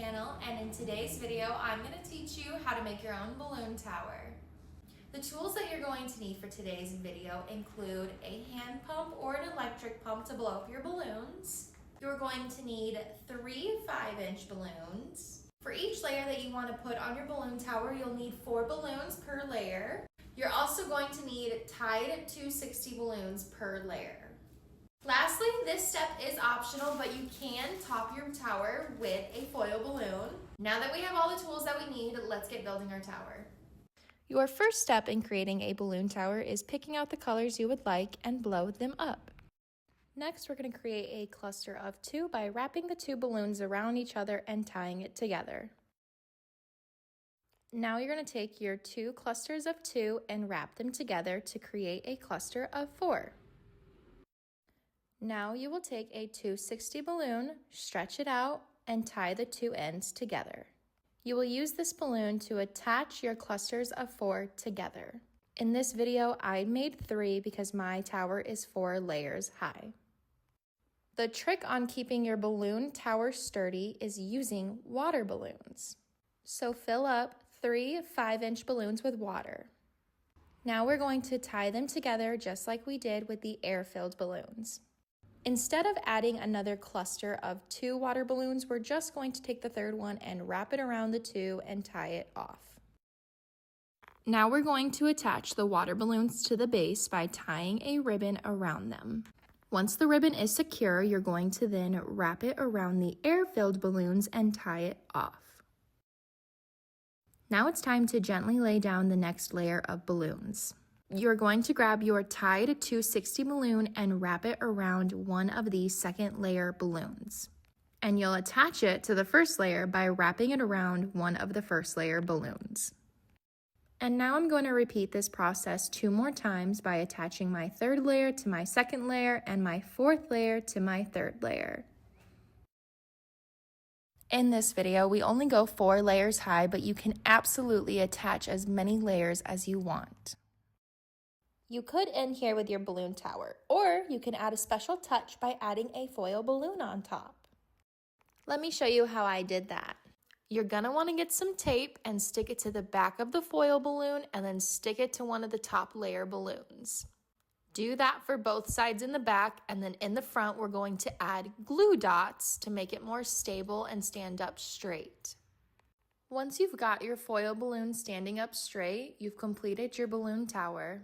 channel, and in today's video I'm going to teach you how to make your own balloon tower. The tools that you're going to need for today's video include a hand pump or an electric pump to blow up your balloons. You're going to need 3 5-inch balloons. For each layer that you want to put on your balloon tower, you'll need 4 balloons per layer. You're also going to need tied 260 balloons per layer. Lastly, this step is optional, but you can top your tower with a foil balloon. Now that we have all the tools that we need, let's get building our tower. Your first step in creating a balloon tower is picking out the colors you would like and blow them up. Next, we're going to create a cluster of 2 by wrapping the 2 balloons around each other and tying it together. Now you're going to take your 2 clusters of 2 and wrap them together to create a cluster of 4. Now you will take a 260 balloon, stretch it out, and tie the 2 ends together. You will use this balloon to attach your clusters of 4 together. In this video, I made 3 because my tower is 4 layers high. The trick on keeping your balloon tower sturdy is using water balloons. So fill up 3 5-inch balloons with water. Now we're going to tie them together just like we did with the air-filled balloons. Instead of adding another cluster of 2 water balloons, we're just going to take the third one and wrap it around the 2 and tie it off. Now we're going to attach the water balloons to the base by tying a ribbon around them. Once the ribbon is secure, you're going to then wrap it around the air-filled balloons and tie it off. Now it's time to gently lay down the next layer of balloons. You're going to grab your tied 260 balloon and wrap it around one of the second layer balloons. And you'll attach it to the first layer by wrapping it around one of the first layer balloons. And now I'm going to repeat this process 2 more times by attaching my third layer to my second layer and my fourth layer to my third layer. In this video, we only go 4 layers high, but you can absolutely attach as many layers as you want. You could end here with your balloon tower, or you can add a special touch by adding a foil balloon on top. Let me show you how I did that. You're gonna wanna get some tape and stick it to the back of the foil balloon and then stick it to one of the top layer balloons. Do that for both sides in the back, and then in the front, we're going to add glue dots to make it more stable and stand up straight. Once you've got your foil balloon standing up straight, you've completed your balloon tower.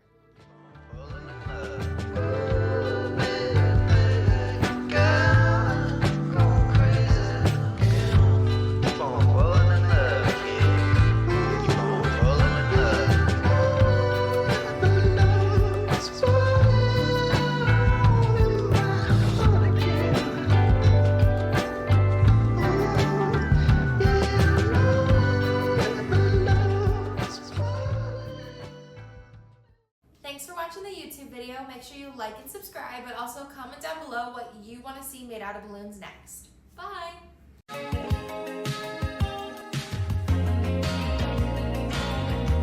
Thanks for watching the YouTube video. Make sure you like and subscribe, but also comment down below what you want to see made out of balloons next. Bye!